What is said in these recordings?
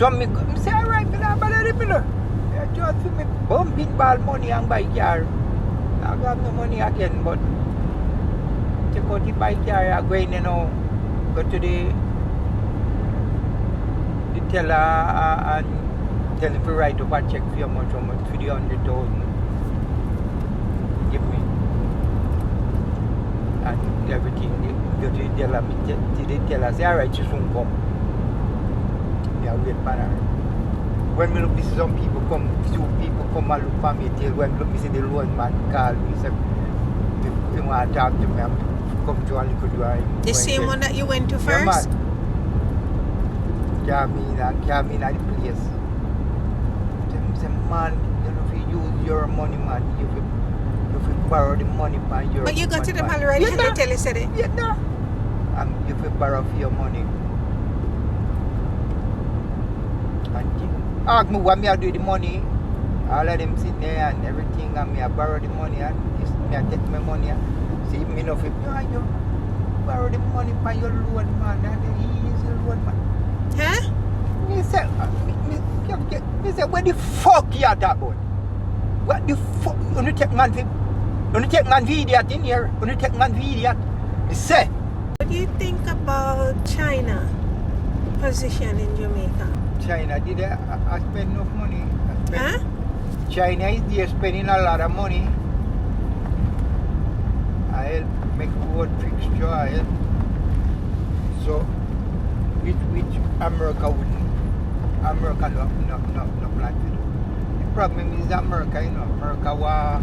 Jamaica. I say, alright, I don't bother them, you know. I just feel me bumping ball money and buy car. I got no money again, but take out the buy car, I go in, you know, go to the teller and tell him to write up a check for how much, for the 100,000. Give me. And everything, go to the teller, say, alright, she soon come. Yeah, wait for her. When me look, see some people come, two people come and look for me till when look, me see the loan man call me, say, they want to talk to me, and come to a little drive. The same one that you went to first? Yeah, man. Came in at the place. Say, man, you know, if you use your money, man, if you borrow the money from your... But you got to them already, and they tell you said it? Yeah, no. And if you borrow for your money, ask me what me I do with the money. All of them sit there and everything, and me I borrow the money and this, me I take my money and see me enough if you borrow the money for your loan, man, and the easy loan, man. Huh? Me say, where the fuck you at that boy? What the fuck? You take man for idiot in here? You take man for idiot? Me say. What do you think about China position in Jamaica? China did I spend enough money. Huh? China is there spending a lot of money. I help make road fixture. I help. So, which America wouldn't. America no plan to do. The problem is America, you know. America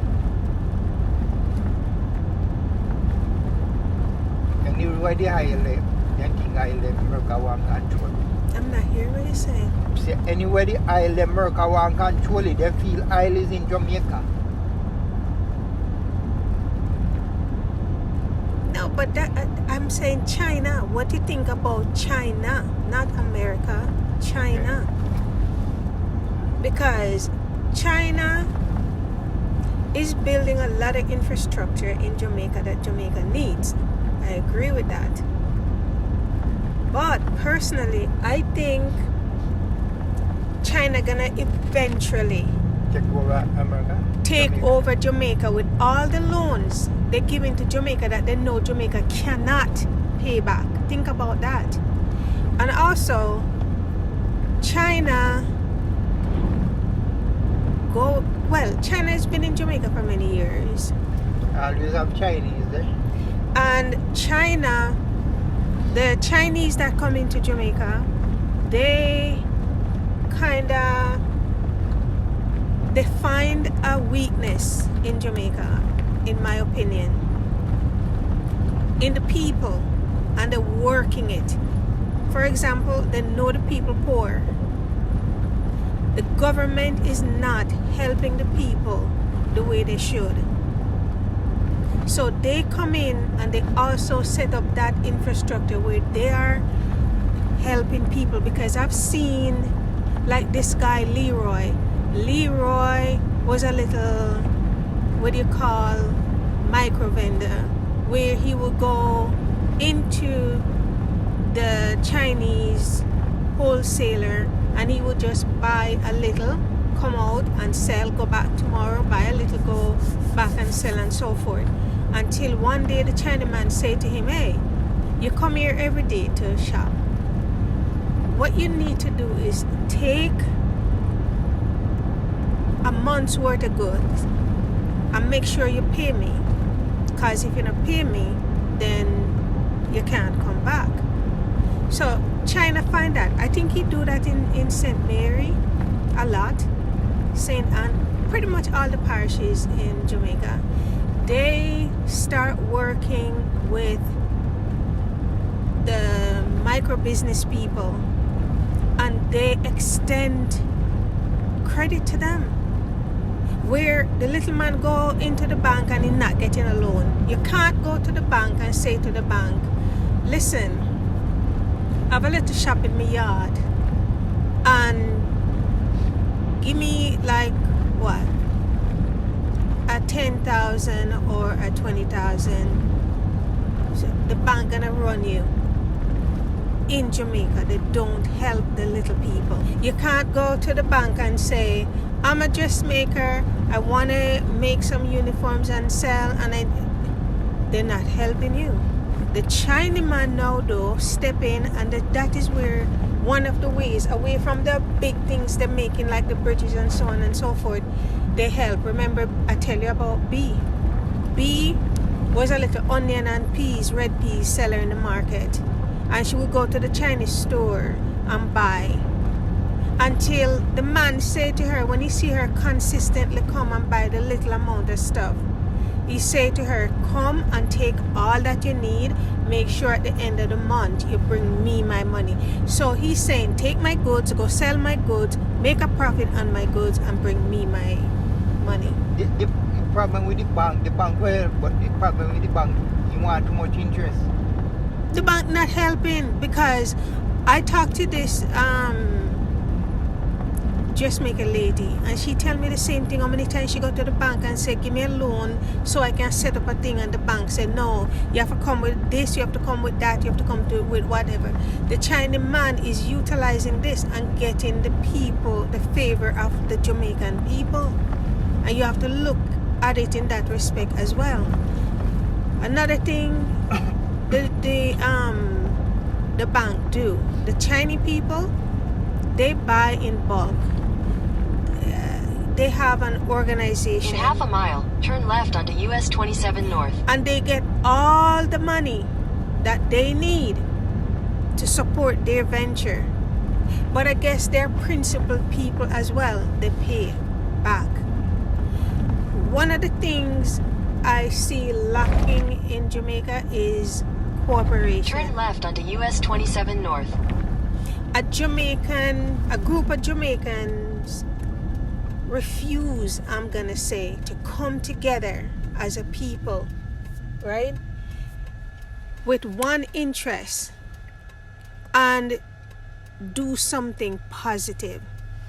anywhere the island, the thing island, America want control. I'm not hearing what you're saying. Say anywhere the island America want control it, they feel island is in Jamaica. No, but that I'm saying China. What do you think about China? Not America, China. Okay. Because China is building a lot of infrastructure in Jamaica that Jamaica needs. I agree with that. But personally, I think China gonna eventually take over Jamaica with all the loans they're giving to Jamaica that they know Jamaica cannot pay back. Think about that. And also, China China has been in Jamaica for many years. Always have Chinese there. And China, the Chinese that come into Jamaica, they find a weakness in Jamaica, in my opinion, in the people, and they're working it. For example, they know the people poor. The government is not helping the people the way they should. So they come in and they also set up that infrastructure where they are helping people, because I've seen like this guy Leroy was a little, what do you call, micro vendor, where he would go into the Chinese wholesaler and he would just buy a little, come out and sell, go back tomorrow, buy a little, go back and sell, and so forth. Until one day the Chinaman said to him, hey, you come here every day to shop. What you need to do is take a month's worth of goods and make sure you pay me. Because if you don't pay me, then you can't come back. So China find that. I think he do that in St. Mary a lot. St. Anne, pretty much all the parishes in Jamaica. They start working with the micro business people and they extend credit to them. Where the little man go into the bank and he's not getting a loan. You can't go to the bank and say to the bank, listen, I have a little shop in my yard and give me like what? A 10,000 or a 20,000. So the bank gonna run you. in Jamaica. They don't help the little people. You can't go to the bank and say, I'm a dressmaker, I want to make some uniforms and sell, and they're not helping you. The Chinaman now though step in, and that is where one of the ways, away from the big things they're making like the bridges and so on and so forth, they help. Remember I tell you about B was a little onion and peas, red peas seller in the market, and she would go to the Chinese store and buy, until the man said to her, when he see her consistently come and buy the little amount of stuff, he said to her, come and take all that you need, make sure at the end of the month you bring me my money. So he's saying, take my goods, go sell my goods, make a profit on my goods, and bring me my money. The problem with the bank well, but the problem with the bank, you want too much interest. The bank not helping, because I talked to this dressmaker lady, and she tell me the same thing. How many times she go to the bank and say, give me a loan so I can set up a thing, and the bank said, no, you have to come with this, you have to come with that, you have to come with whatever. The Chinese man is utilizing this and getting the people the favor of the Jamaican people, and you have to look at it in that respect as well. Another thing the bank do, the Chinese people, they buy in bulk. They have an organization. In half a mile, turn left onto US 27 North. And they get all the money that they need to support their venture. But I guess they're principal people as well. They pay back. One of the things I see lacking in Jamaica is cooperation. Turn left onto US 27 North. A group of Jamaicans refuse, I'm gonna say, to come together as a people, right, with one interest and do something positive.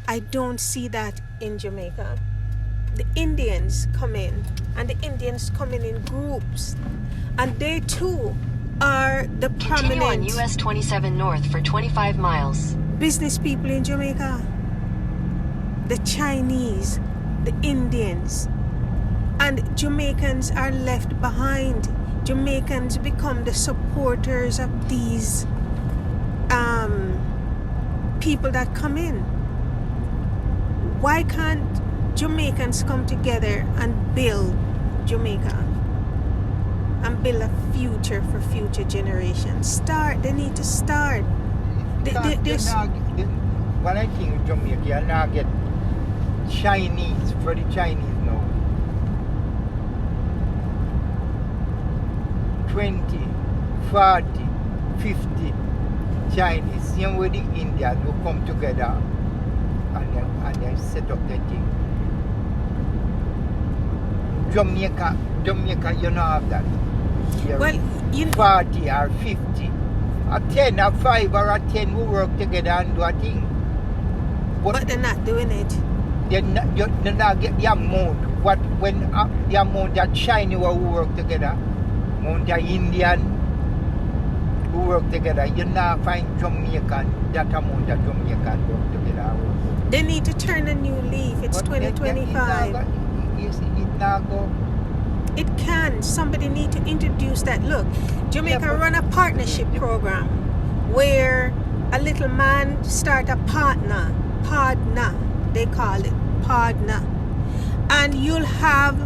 I don't see that in Jamaica. The Indians come in, and the Indians come in groups, and they too are the Continue prominent on US 27 North for 25 miles. business people in Jamaica. The Chinese, the Indians, and Jamaicans are left behind. Jamaicans become the supporters of these people that come in. Why can't Jamaicans come together and build Jamaica and build a future for future generations? They need to start. When I think of Jamaica, you now get Chinese for the Chinese now. 20, 40, 50 Chinese. Same with the Indians who come together and they set up their thing. Jamaica, you don't have that. Well, 40 or 50. A 10 or 5 or a 10 who work together and do a thing. But they're not doing it. They not get the amount. When the amount of Chinese who work together, amount of Indian who work together, you not find Jamaican, that amount of Jamaican work together. They need to turn a new leaf. It's 2025. It can. Somebody need to introduce that. Look, Jamaica run a partnership program where a little man start a partner, they call it, partner, and you'll have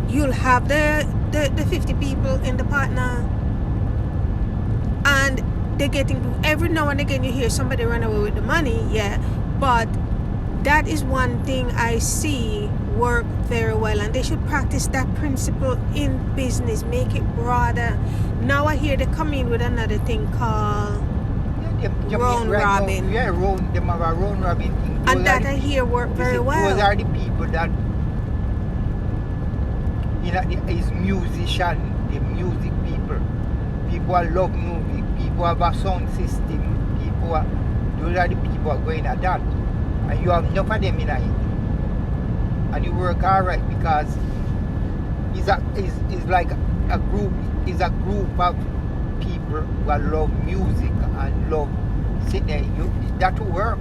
the 50 people in the partner, and they're getting, every now and again you hear somebody run away with the money, yeah, but that is one thing I see work very well, and they should practice that principle in business, make it broader. Now I hear they come in with another thing called round robin. Yeah, they have a round robin thing. And that I hear work very well. Those are the people that, you know, is musician, the music people. People who love music, people have a sound system, those are the people who are going at that. And you have enough of them in it. And you work alright because it's like a group of people people who love music and love singing, that will work.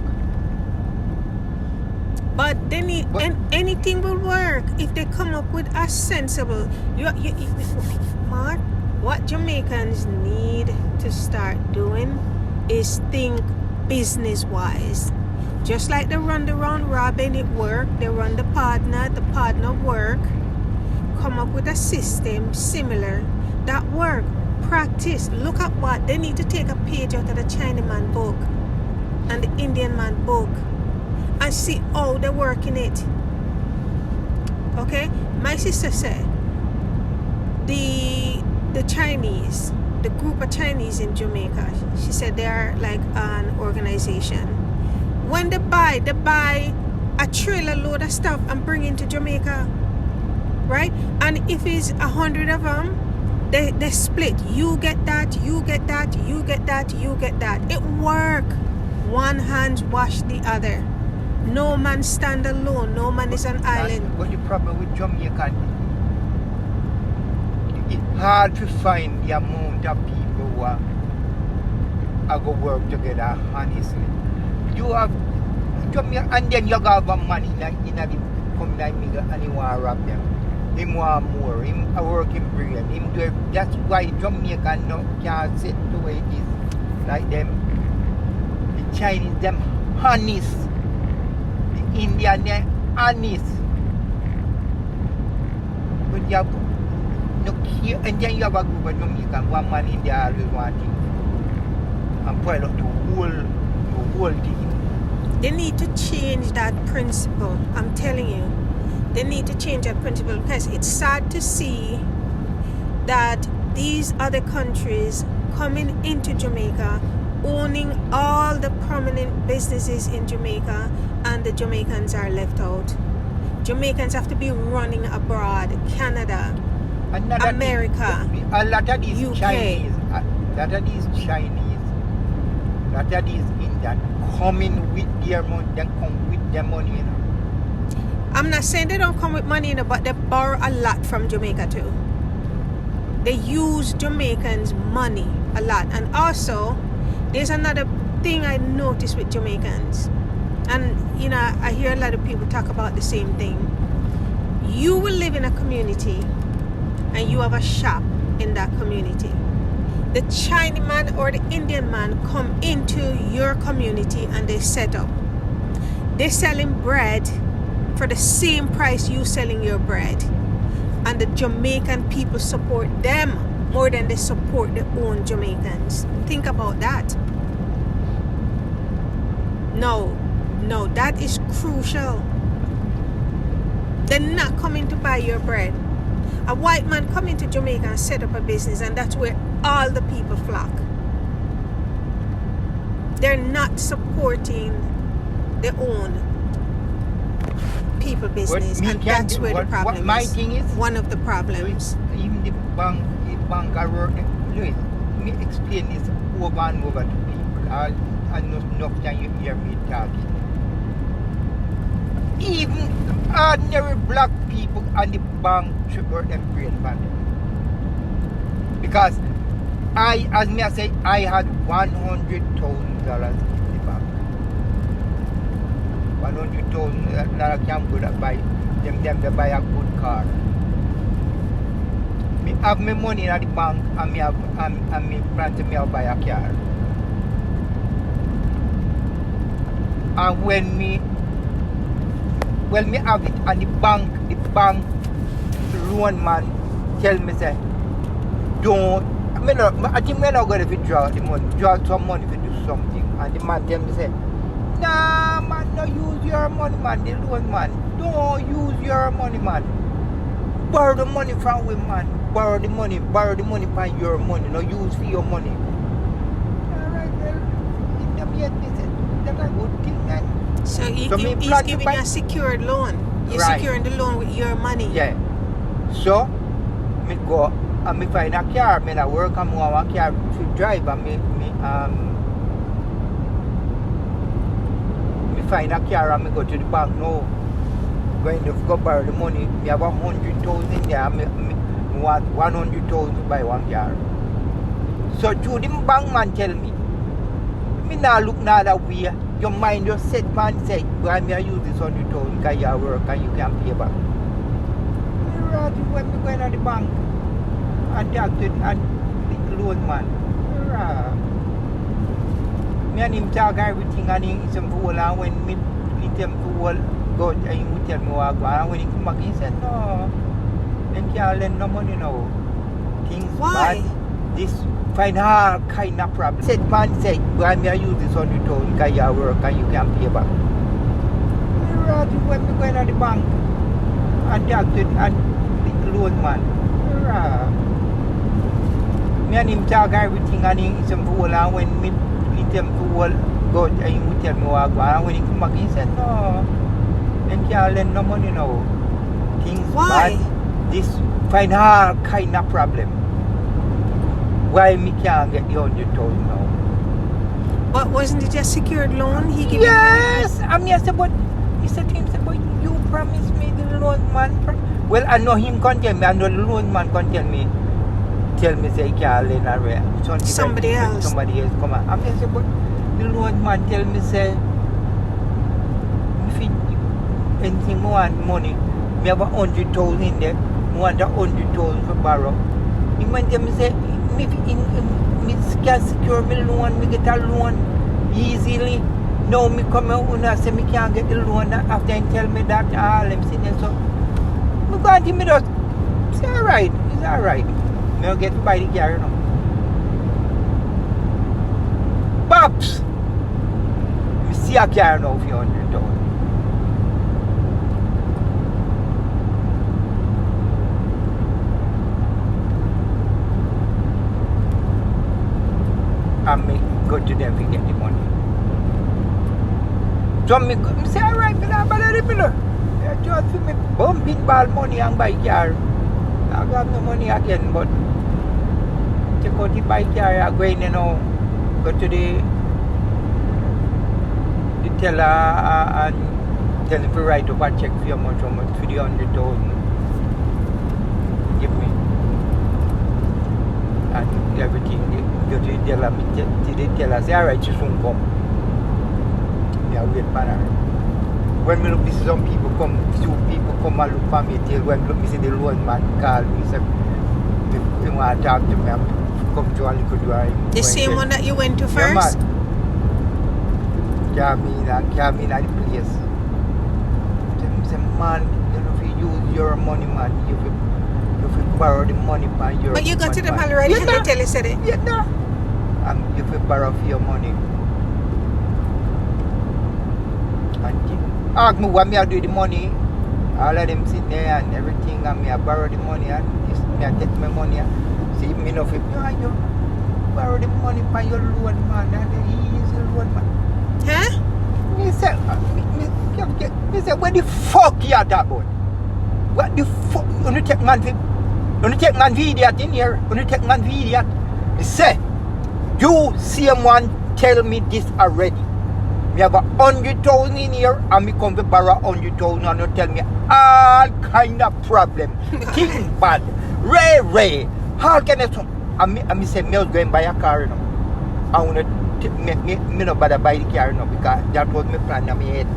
But they need anything will work if they come up with a sensible. Mark, what Jamaicans need to start doing is think business-wise. Just like they run the round robin, it worked. They run the partner work. Come up with a system similar that work. Practice. Look at what they need to take a page out of the Chinaman book and the Indian man book and see how they work in it. Okay? My sister said the Chinese, the group of Chinese in Jamaica, she said they are like an organization. When they buy a trailer load of stuff and bring it to Jamaica, right? And if it's 100 of them, they split. You get that, you get that, you get that, you get that. It work. One hand wash the other. No man stand alone. No man is an island. But the problem with Jamaican, it's hard to find the amount of people who are going to work together honestly. You have Jamaica, and then you have money in the community and you want to rob them. Him want more. Him work him brilliant. Him do it. That's why Jamaican can't sit the way it is. Like them, the Chinese, them honest. The Indian, they honest. But you have no, and then you have a group of Jamaican, one man in there always wanting and point out the whole thing. They need to change that principle. I'm telling you. They need to change that principle because it's sad to see that these other countries coming into Jamaica, owning all the prominent businesses in Jamaica, and the Jamaicans are left out. Jamaicans have to be running abroad, Canada, America, a lot of these UK. Chinese, a lot of these Indian coming with their money, they come with their money, you know. I'm not saying they don't come with money, but they borrow a lot from Jamaica too. They use Jamaicans' money a lot. And also, there's another thing I noticed with Jamaicans. And, I hear a lot of people talk about the same thing. You will live in a community and you have a shop in that community. The Chinese man or the Indian man come into your community and they set up. They're selling bread for the same price you selling your bread, and the Jamaican people support them more than they support their own Jamaicans. Think about that. No, that is crucial. They're not coming to buy your bread. A white man come into Jamaica and set up a business, and that's where all the people flock. They're not supporting their own people business, and that's where the problem my is. thing is one of the problems. Even the bank I work, Louis, me explain this over and over to people. And enough time you hear me talking. Even ordinary black people and the bank should work them brain man. Because I say, I had $100,000 in the bank. $100,000 can go to buy them to buy a good car. Me have my money at the bank and me plan to buy a car. And when me have it and the bank loan man tell me say, I think we're not going to withdraw the money, draw some money to do something. And the man tell me say, nah man, don't use your money man, the loan man. Don't use your money man. Borrow the money from him man. Borrow the money from your money. No use for your money. Alright, well, in the end, that's a good thing man. So he's giving you a secured loan. You're securing the loan with your money. Yeah. So, me go and me find a car. Me not work and I want a car to drive and me find a car and me go to the bank now. Going to go borrow the money. Me have 100,000 there. Me want 100,000 to buy one car. So to the bank man tell me now look now that way. Your mind just set man say, why me I use this on your town because you work and you can pay back. Rather when me going to the bank and talk to the loan man. Me and him talk everything and he some fool and when me him fool go and he would tell me what go and when he come back he said no. Then can't lend no money now. Things Why? bad. This find all kind of problem. Said man say, why me I use this on your town because you work and you can pay back. Rather when me going to the bank and talk to the loan man. Me and him talk everything and he some fool and when me him fool go and he would tell me what go and when he come back he said no. Then can't lend no money now. Things Why? bad. This find all kind of problem. Why me can't get the 100,000 now? But wasn't it a secured loan? He gave Yes! I mean, I said, but he said to him, but you promised me the loan man. Well, I know him can tell me, I know the loan man can tell me say he can't lend a rare. Somebody else. Somebody else come on. I mean, I said, but the loan man tell me say, if anything more want money, me have 100,000 in there, me want 100,000 for borrow. He might tell me say, me can secure me loan, me get a loan easily. Now me come out and I say me can't get the loan after he tell me that all them sitting there. So me go and me just say alright, it's alright. Me will get to buy the car now. Pops! Me see a car now for 100,000. And me go to them to get the money. So me say, alright, me not bother the pillar. I just me bumping ball money and buy car. I got no money again, but take out the buy car, I go in go to the teller and tell him to write up a check for how much for the 100,000. Give me. And everything. Go to the teller, say, alright, she soon come. I wait for her. When me look, see some people come, few people come and look for me till when me see the loan man call me, say, they want to talk to me, and come to a little door. The same one that you went to first? Yeah, man. Come in at the place. Say, man, you know, if you use your money, man, if you borrow the money from your. But you got to them already, and they tell you said it? Yeah, no. And if you borrow for your money. And ask me what me I do with the money. All of them sit there and everything, and me I borrow the money and this, me I take my money. See me no fit. You borrow the money from your loan man, and he is a loan man. Huh? Me say, what the fuck you are that about? What the fuck? You take man for idiot in here. You take man for idiot. Me say, you someone tell me this already. Me have 100,000 in here and me come to borrow 100,000 and you tell me all kind of problem. Things bad. Ray. How can I so? And me say me was going to buy a car now. I want to me no bother buy the car now because that was my plan in my head.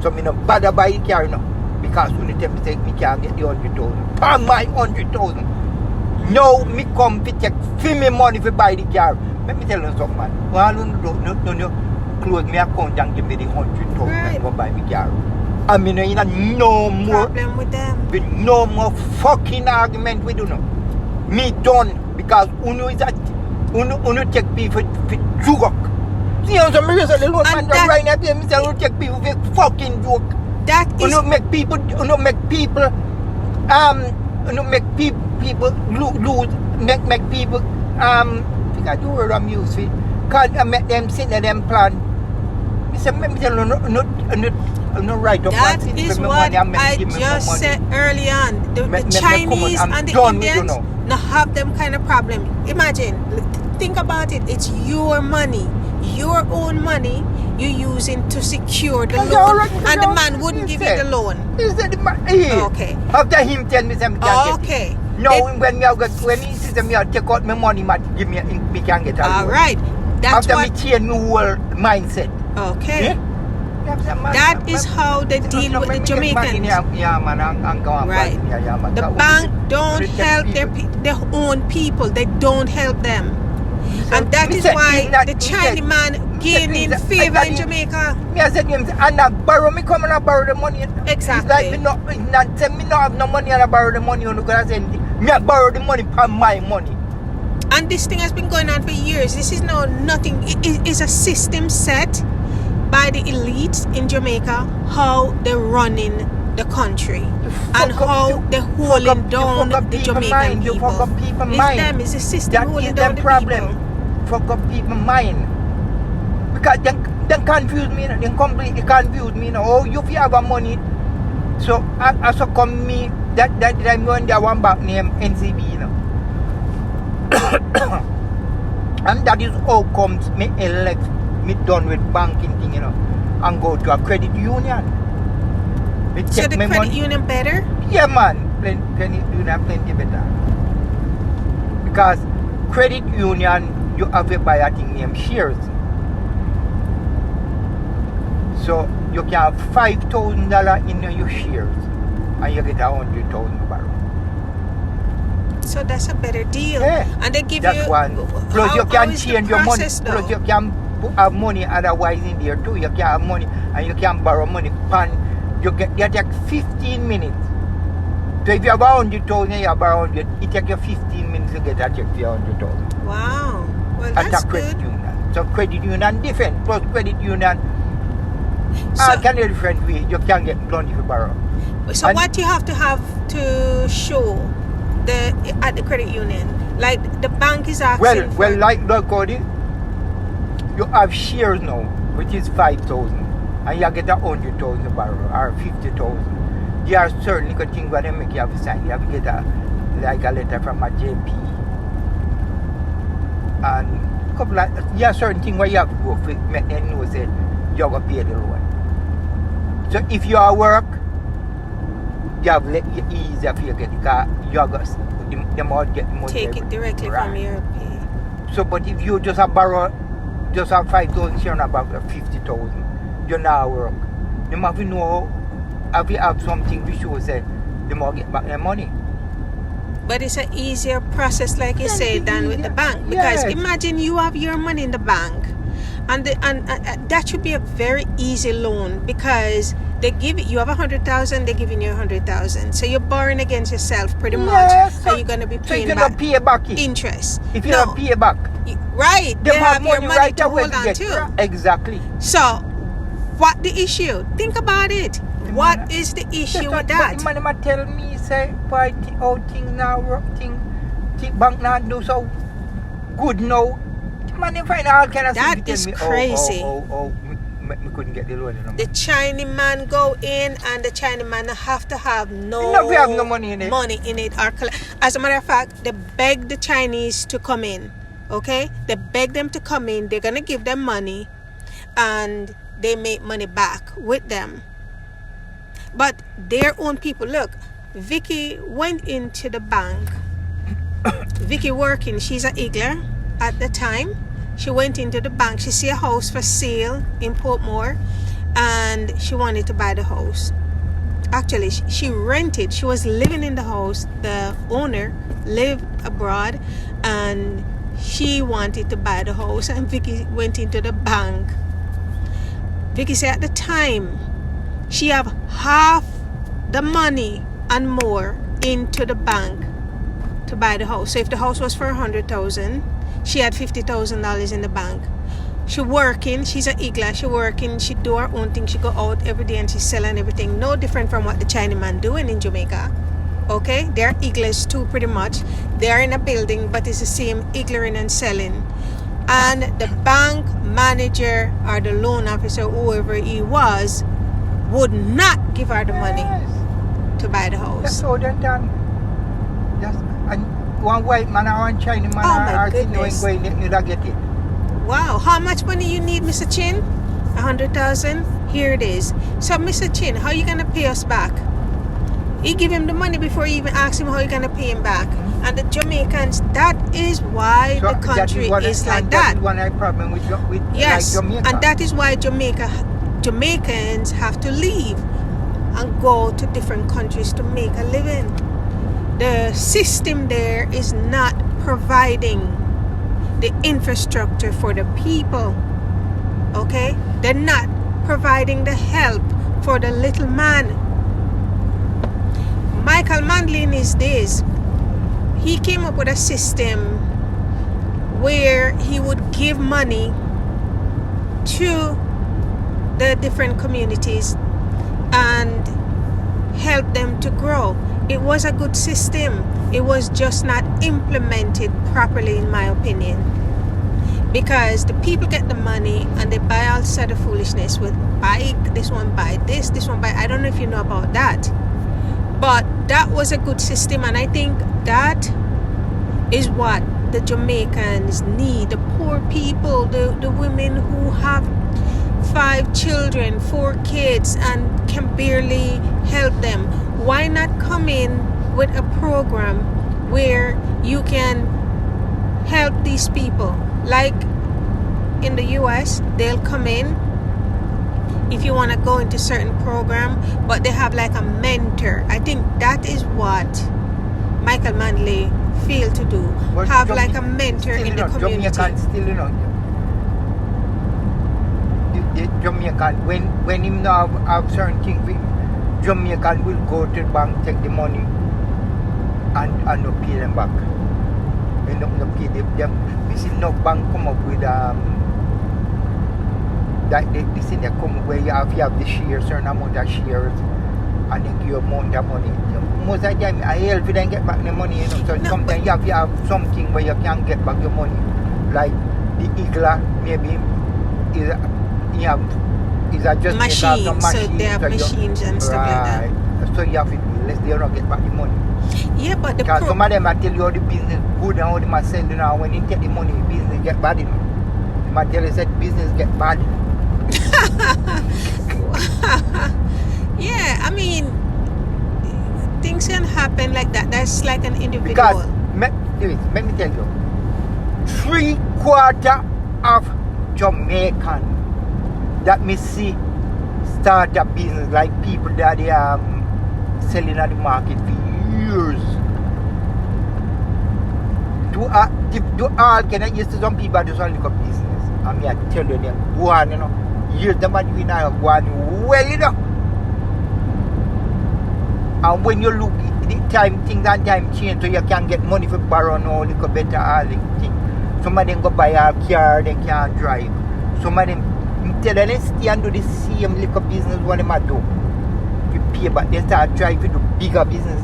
So me no bother buy the car now because when you tell me say me can't get the 100,000. For my 100,000. Now me come to check for me money to buy the car. Let me tell you something, man. No. Close my account and give me the 100,000 and go buy me car. I mean, you know, no more problem with them. With no more fucking argument with you know. Me done because uno is that uno take people for joke. See how some reason the loan man right now me say uno take people for fucking joke. That is uno make people uno make people lose make people think I do word I'm used to. Can't make them sit in them plan. No right up. That is what I just said early on. The Chinese and the Indians not have them kind of problem. Imagine, think about it. It's your money, your own money you're using to secure the loan, and the man wouldn't give you the loan. He said the man. Okay. After him tell me something. Okay. No, when he says me, I take out my money, give me, me can get a loan. All right. That's After what. me change my whole mindset. Okay. Yeah? That is how they deal with the Jamaicans. Right. The bank don't help their own people. They don't help them. And that is why the Chinese man gaining favor in Jamaica. Me I said to him, and I borrow me come and I borrow the money. Exactly. It's like me not say me not have no money and I borrow the money because I say anything. Me I borrow the money from my money. And this thing has been going on for years. This is nothing. It is a system set by the elites in Jamaica, how they're running the country and how they're holding down the Jamaican people. It's them, it's the system holding down the people. Fuck up people's mind. Because they confuse me, they completely confuse me. Oh, you have a money. So I so come me that I'm going there one back name NCB, you know. And that is how comes me elect me done with banking thing, you know, and go to a credit union. So the credit union better? Yeah, man. Credit union plenty better. Because credit union, you have to buy a thing named shares. So you can have $5,000 in your shares and you get 100,000 borrow. So that's a better deal. Yeah, and they give that's you one. Plus you can change your money. Though? Plus you can have money otherwise in there too. You can have money and you can borrow money. You take 15 minutes. So if you have 100,000, you borrow 100. It takes you 15 minutes to get a check for 100,000. Wow. Well, that's a credit good. union. So credit union different. Plus credit union, So, all kind of different way you can get money to borrow. So what you have to show at the credit union, like the bank is asking. Well, like Cody, you have shares now, which is 5,000, and you get 100,000 borrow or 50,000. There are certain little things where they make you have to sign. You have to get a letter from a JP, and there are certain things where you have to go for make them know say you're gonna pay the loan. So if you are work, you have easier for you get the car. You are the more get money. Take it directly from your pay. So, but if you just have borrow, just have 5,000 share about 50,000, you now work. You have to know, if you have something to show, say, the more get back their money. But it's an easier process, like you say, than with the bank. Because imagine you have your money in the bank, and that should be a very easy loan because they give it. You have 100,000, they're giving you 100,000. So you're borrowing against yourself pretty much, so, and you're gonna be paying back interest. If you don't pay back, right? They have your money right to hold on to. Exactly. So, what the issue? Think about it. What is the issue with that? But the man tell me say why thing now work thing bank not do so good now. Man, find all kind of that is crazy. We couldn't get the loan. The Chinese man go in and the Chinese man have to have no money in it. Or as a matter of fact, they beg the Chinese to come in. Okay? They beg them to come in. They're gonna give them money and they make money back with them. But their own people, look, Vicky went into the bank. Vicky working, she's an Igler at the time. She went into the bank. She see a house for sale in Portmore and she wanted to buy the house. Actually, she rented. She was living in the house. The owner lived abroad and she wanted to buy the house, and Vicky went into the bank. Vicky said at the time she have half the money and more into the bank to buy the house. So if the house was for 100,000, she had $50,000 in the bank. She working, she's an Igla, she working, she do her own thing, she go out every day and she's selling everything. No different from what the Chinese man doing in Jamaica. Okay, they're Iglas too pretty much. They're in a building but it's the same Iglerin and selling. And the bank manager or the loan officer, whoever he was, would not give her the money to buy the house. That's all that done. And one white man or one Chinese man are going to get it. Wow, how much money you need, Mr. Chin? 100,000? Here it is. So, Mr. Chin, how are you going to pay us back? He give him the money before he even asks him how he gonna pay him back. And the Jamaicans, that is why the country is like that. That is one problem with Yes, like Jamaica. and that is why Jamaicans have to leave and go to different countries to make a living. The system there is not providing the infrastructure for the people. Okay? They're not providing the help for the little man. Michael Manley in his days, he came up with a system where he would give money to the different communities and help them to grow. It was a good system. It was just not implemented properly, in my opinion. Because the people get the money and they buy all sort of foolishness with buy this one, buy this one, buy. I don't know if you know about that. But that was a good system, and I think that is what the Jamaicans need. The poor people, the women who have 5 children, 4 kids, and can barely help them. Why not come in with a program where you can help these people? Like in the US, they'll come in if you want to go into certain program, but they have like a mentor. I think that is what Michael Manley failed to do. But have like a mentor in the community. Jamaican still, the Jamaican, when him now have certain things, Jamaican will go to the bank, take the money, and not pay them back. And not pay them. We see no bank come up with that this thing they come where you have the shares, certain amount of shares, and they give you amount of money. Most of the time, I help you then get back the money. So sometimes you have something where you can get back your money, like the Igla maybe is just machines. So they have machines and stuff like that. So you have to unless they don't get back the money. Yeah, but some of them I tell you how the business good and how they must sell now. When you take the money, business get bad. They might tell you that business get bad. Yeah, I mean, things can happen like that. That's like an individual. Because let me tell you, 3/4 of Jamaican that me see start a business, like people that they are selling at the market for years. Do all can I used to some people do some little business. I mean I tell you them go on, years them are doing now go on well, And when you look the time things and time change, so you can get money for borrow now little better all the thing. Some of them go buy a car, they can't drive. Some of them tell them they stay and do the same little business what they do. You pay but they start driving to do bigger business.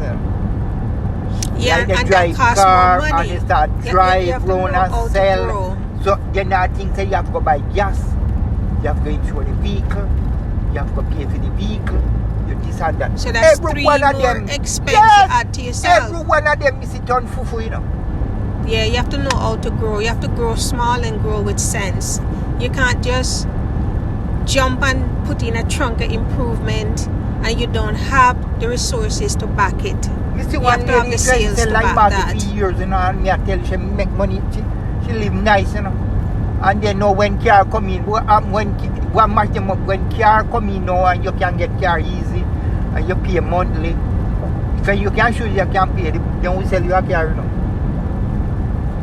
Yeah, like they and drive that costs car more money. and they start drive round and sell. So then I think say you have to go buy gas, you have to go insure the vehicle, you have to go pay for the vehicle, you this and that. So that's every 3 one more of them, expense yes, you add to yourself. Every one of them is it on fufu, Yeah, you have to know how to grow. You have to grow small and grow with sense. You can't just jump and put in a trunk of improvement and you don't have the resources to back it. You have to have the sales to back that. For years, and me I tell you, she make money, she live nice, And then now when car come in, when car come in now and you can get car easy and you pay monthly. So you can show you can pay, then we sell you a car,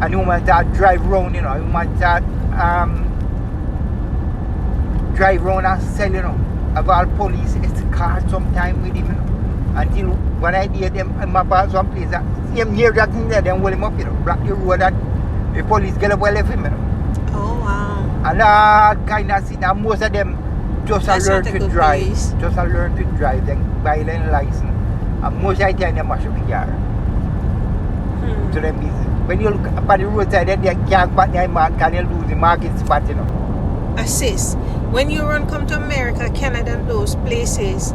And you might start drive round, you might start drive round and sell, Of all police, it's a car sometime with him, Until when I did them, I'm about some place, same near that thing there, then hold him up, block the road and the police get away with him, Oh, wow. And all kind of thing, and most of them just learn to drive. Place. Just learn to drive, then buy their license. And most of the time, they must have a car. So them busy. When you look up at the roadside, then they can't back their mark, can you lose the market spot, Assist. When you come to America, Canada, and those places,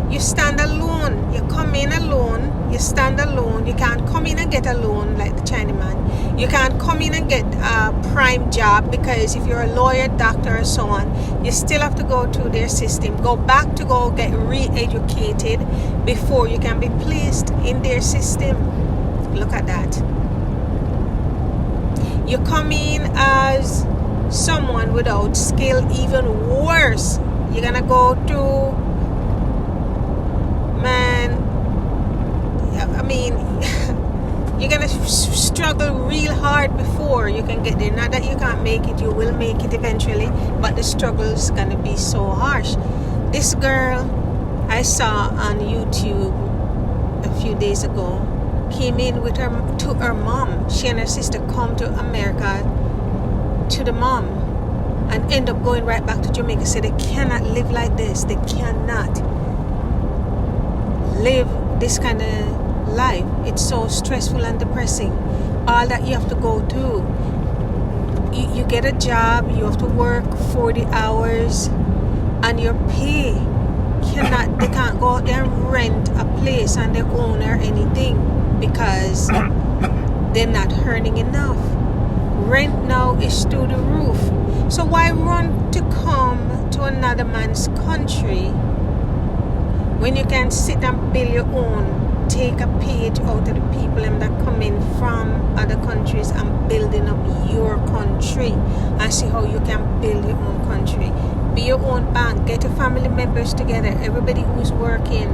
You stand alone. You come in alone. You stand alone. You can't come in and get a loan like the Chinaman. You can't come in and get a prime job, because if you're a lawyer, doctor, or so on, you still have to go through their system. Go back to go get re-educated before you can be placed in their system. Look at that. You come in as someone without skill. Even worse, you're gonna go through, man, I mean, you're gonna struggle real hard before you can get there. Not that you can't make it, you will make it eventually, but the struggle is gonna be so harsh. This girl I saw on YouTube a few days ago came in with her mom. She and her sister come to America to the mom and end up going right back to Jamaica. Say they cannot live like this. They cannot live this kind of life. It's so stressful and depressing. All that you have to go through. You get a job, you have to work 40 hours, and your pay they can't go out there and rent a place on their own or anything, because they're not earning enough. Rent now is through the roof. So why run to come to another man's country when you can sit and build your own? Take a page out of the people that come in from other countries and building up your country, and see how you can build your own country. Be your own bank. Get your family members together. Everybody who's working,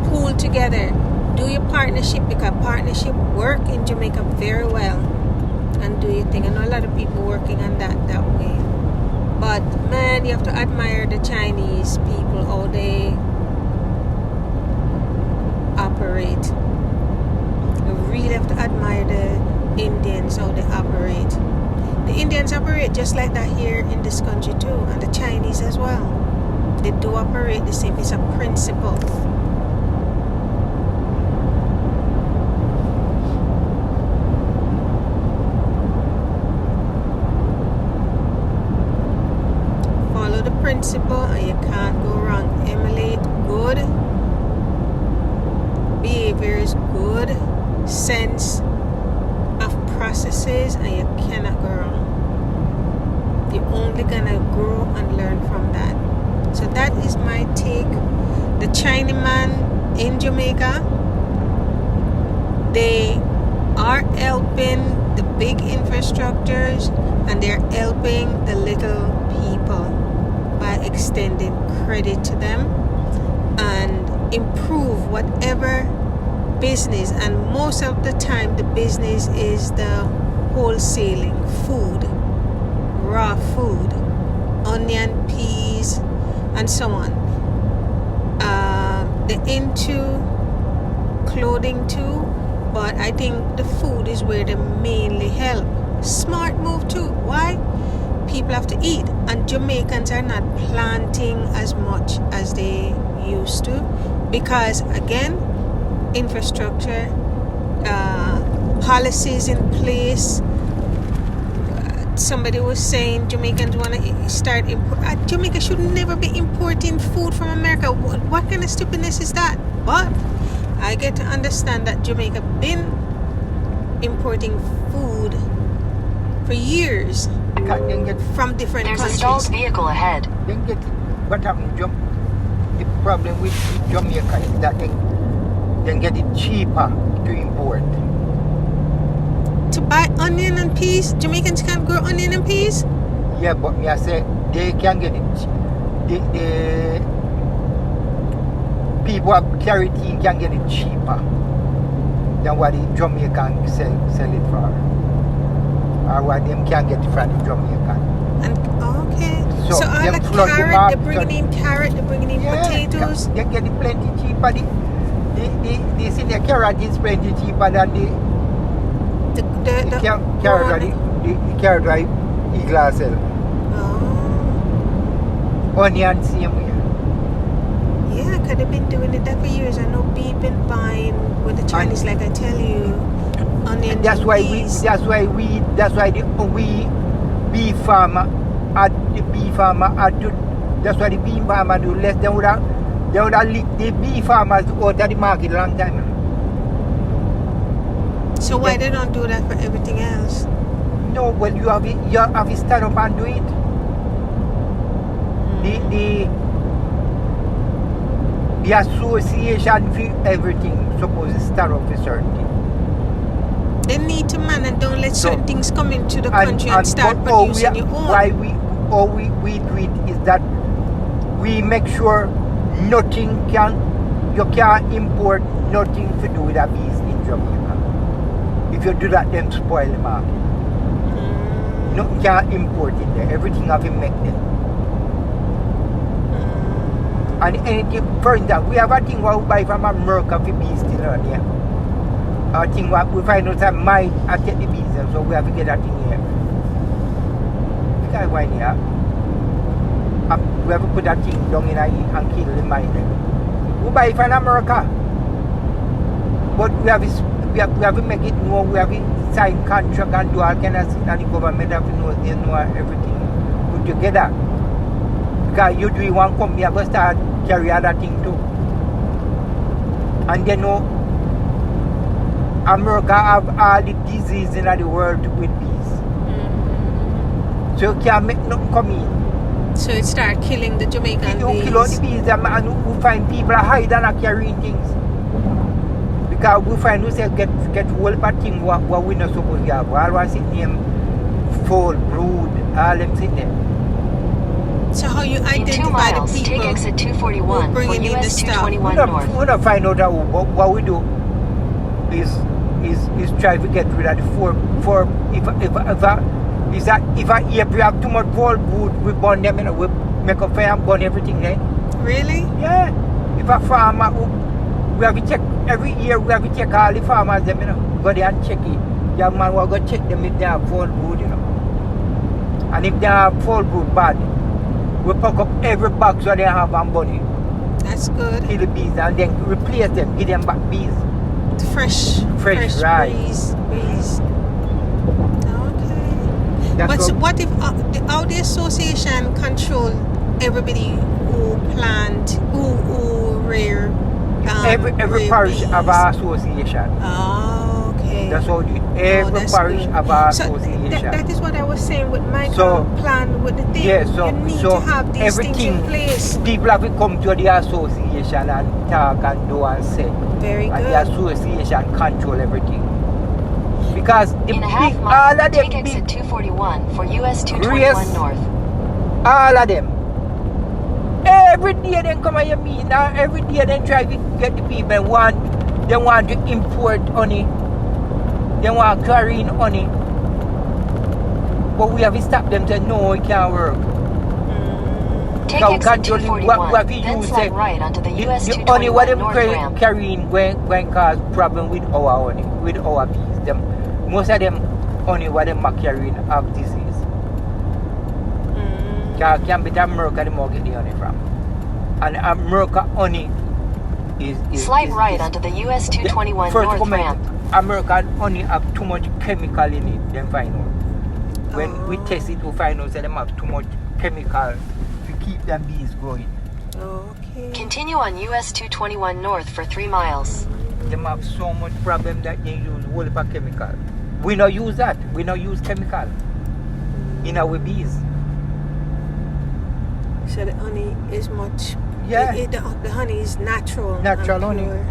pool together. Do your partnership, because partnership work in Jamaica very well. And do your thing. I know a lot of people working on that way. But man, you have to admire the Chinese people, how they operate. You really have to admire the Indians, how they operate. The Indians operate just like that here in this country too, and the Chinese as well. They do operate the same. It's a principle. Follow the principle and you can't go wrong. Emulate good behavior is good sense of processes, and you cannot go wrong. You're only gonna grow and learn from that. So that is my take. The Chinaman in Jamaica, they are helping the big infrastructures, and they're helping the little people by extending credit to them and improve whatever business. And most of the time the business is the wholesaling food, raw food, onion, peas, and so on. They're into clothing too, but I think the food is where they mainly help. Smart move too. Why? People have to eat, and Jamaicans are not planting as much as they used to, because again, infrastructure, policies in place. Somebody was saying Jamaicans want to start Jamaica should never be importing food from America. What kind of stupidness is that? But I get to understand that Jamaica been importing food for years from different There's countries. a stalled vehicle ahead. Then get what happened? The problem with Jamaica is that they get it cheaper to import. To buy onion and peas, Jamaicans can't grow onion and peas. Yeah, but me I say they can get it. The people who carry it can get it cheaper than what the Jamaican sell it for, or what them can get it from the Jamaican. And okay, so all them the flood the carrot, market. they're bringing in carrot, they're bringing in potatoes. They get it plenty cheaper. The senior carrot is plenty cheaper than the carrot right Eagle sell. Oh. Onion same way. Yeah, because they've been doing it that for years. I know people been buying with the Chinese, like I tell you, onion. And that's why the beef farmer had to, that's why the beef farmer do less than would have They would have licked the beef farmers out of the market a long time. So why they don't do that for everything else? No, well, you have to stand up and do it. The association for everything supposed to stand up for certain things. They need to man and don't let certain things come into the country and start but producing your own. Why we do it is that we make sure you can't import nothing to do with a bees in Jamaica. If you do that, then spoil the market. No, you can't import it there. Everything have to make them. And anything, for instance, we have a thing what we buy from America for bees still on here. A thing what we find out that mine and take the bees, so we have to get that thing here. Because why here? We have to put that thing down in here and kill the mine. We buy it from America. But we have to make it know, we have to sign contract and do all kind of things, and the government have to know they know everything put together. Because you do one company, you go start carry other thing too. And they know America have all the disease in the world with bees. So you can't make nothing come in. So it start killing the Jamaican bees. You kill all the bees and we find people hide and carrying things. Because we find ourselves get whole bad thing what we not supposed to have. All one sit name fall, brood, all them sit there. So how you In 2 identify miles, the take people exit 241 for bringing in the US stuff? 221 We North. don't find out that what we do is try to get rid of the four if I have too much cold wood, we burn them, we make a fire and burn everything, right? Really? Yeah. If a farmer, we have to check every year, we have to check all the farmers, them, go there and check it. Young man will go check them if they have fall wood, And if they have fall wood bad, we pack up every box that they have and burn it. That's good. Kill the bees and then replace them, give them back bees. Fresh right. breeze. Okay. That's But what if how the association control everybody who plant, who rear every rear parish bees? have an association. Oh, okay. That's how every that's parish good. have an So association. that is what I was saying with my plan with the thing. Yeah, you need to have these things in place. People have to come to the association and talk and do and say. Very And good. the association control everything. Because the In a big, half all mile, of them take big, exit 241 for US 221 North. all of them. Every day they come and meet. Now every day they try to get the people they want to import honey. They want to carry in honey. But we have to stop them to no, it can't work. Take Now, exit what 241, we then use slide right onto the US the honey what 221 them North ramp. carrying when cause problem with our honey, with our bees. Most of them honey what them are carrying have disease. Can be America the more get the honey from. And America honey is Slide right onto the US 221 first North comment, ramp. American honey have too much chemical in it, then find out. When we test it, we find out that them have too much chemical to keep them bees growing. Okay. Continue on US 221 North for 3 miles. Them have so much problem that they use whole heap of chemical. We not use that. We not use chemical in our bees. So the honey is much. Yeah. The honey is natural. Natural and honey. pure.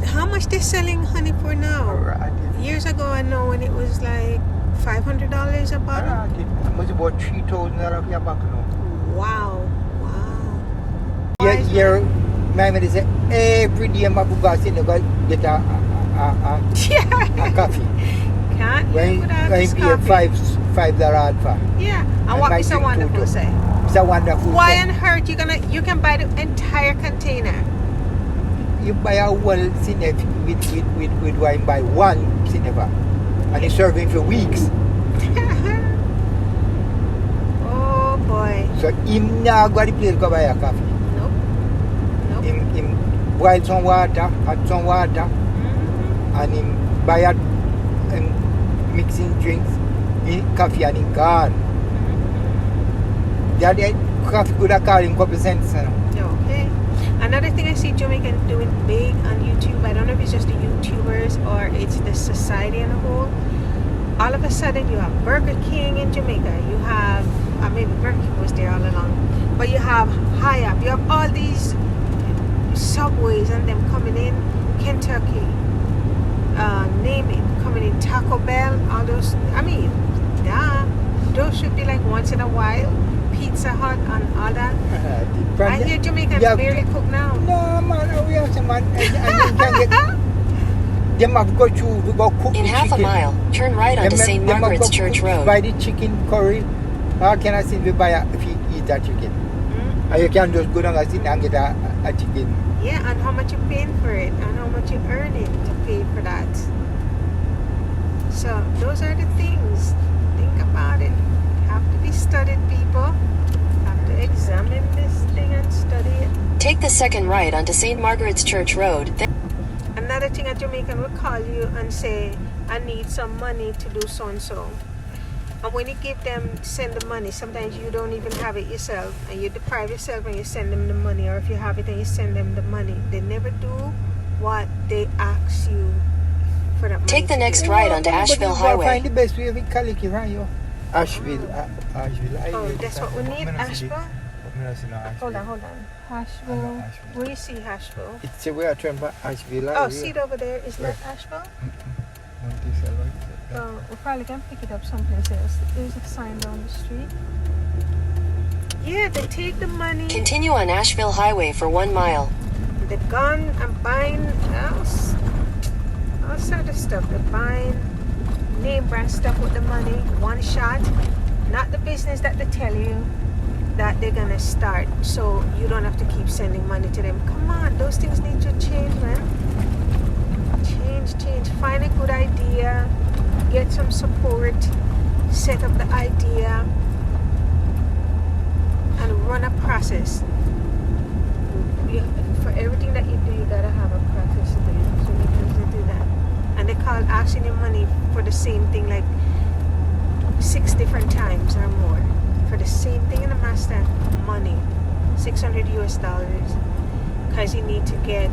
How much they selling honey for now? Alright. Years ago, I know when it was like $500 a bottle. Alright. It must be about $3,000 your back now. Wow. Yeah, here, my mother say every day my bugas in the get a coffee. Can't When live without I this pay coffee. $5 for. Yeah. And And what my Mr. thing Wonderful too. say? It's a wonderful Why thing. on earth you can buy the entire container? You buy a whole cinnamon with wine by one cinnamon. And it's serving for weeks. Oh boy. So him now go to the place go buy a coffee. Nope. Him boil some water, add some water, and him buy a mixing drinks, coffee and him gone. That coffee could have cost him a couple cents. Okay. Another thing I see Jamaican doing big on YouTube, I don't know if it's just the YouTubers or it's the society in a whole. All of a sudden you have Burger King in Jamaica. You have, maybe Burger King was there all along, but you have Hyatt. You have all these Subways and them coming in. Kentucky, name it, coming in. Taco Bell, all those. I mean, those should be like once in a while. Pizza Hut and all that. I hear Jamaicans barely cook now. No, man, we have some man. And you can get. Them have go through, we go cook In the half chicken. a mile, turn right onto St. Them have Margaret's go Church cook, Road. Buy the chicken curry. How can I sit we buy if you eat that chicken? And you can just go down and sit and get a chicken. Yeah, and how much you're paying for it and how much you're earning to pay for that. So those are the things. Think about it. Have to be studied, people. Have to examine this thing and study it. Take the second right onto St. Margaret's Church Road. Another thing, a Jamaican will call you and say, I need some money to do so and so. And when you give them, send the money, sometimes you don't even have it yourself and you deprive yourself and you send them the money, or if you have it and you send them the money. They never do what they ask you for that money. Take the to next do. right onto Asheville Highway. Find the best way of it, collect it, right? Asheville. Oh, that's what we need, Asheville? Hold Hold on. Asheville. Asheville. Where you see Asheville? It's a way of trying to Asheville. Oh, see it over there? Isn't that Asheville? We probably can pick it up someplace else. There's a sign down the street. Yeah, they take the money. Continue on Asheville Highway for 1 mile. They've gone and buying all sort of stuff. They're buying name brand stuff with the money, one shot. Not the business that they tell you that they're gonna start, so you don't have to keep sending money to them. Come on, those things need to change, man. Change. Find a good idea, get some support, set up the idea, and run a process. For everything that you do, you gotta have a process to do. So you can do that. And they call asking you money for the same thing like 6 different times or more. For the same thing in the master, money, $600 US, because you need to get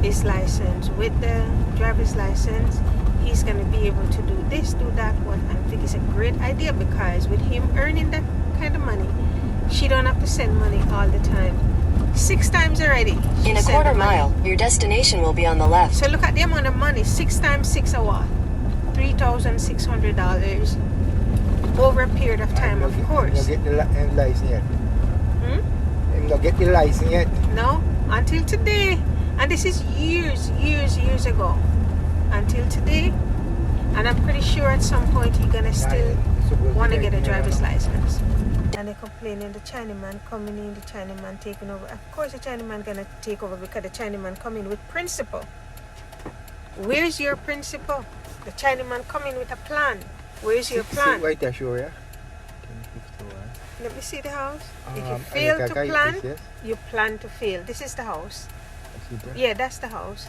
his license. With the driver's license, he's going to be able to do this, do that one. I think it's a great idea, because with him earning that kind of money, she don't have to send money all the time. 6 times already. In a quarter mile, your destination will be on the left. So look at the amount of money. 6 times 6 a what? $3,600 over a period of time, of course. You get the license yet? You don't get the license yet? No, until today. And this is years ago. Until today. And I'm pretty sure at some point he's gonna still want to get a driver's license. And they're complaining the Chinaman coming in, the Chinaman taking over. Of course the Chinaman gonna take over, because the Chinaman come in with principle. Where's your principle? The Chinaman come in with a plan. Where's your plan? Right there, sure, yeah? Let me see the house. If you fail to plan, you plan to fail. This is the house. Yeah, that's the house.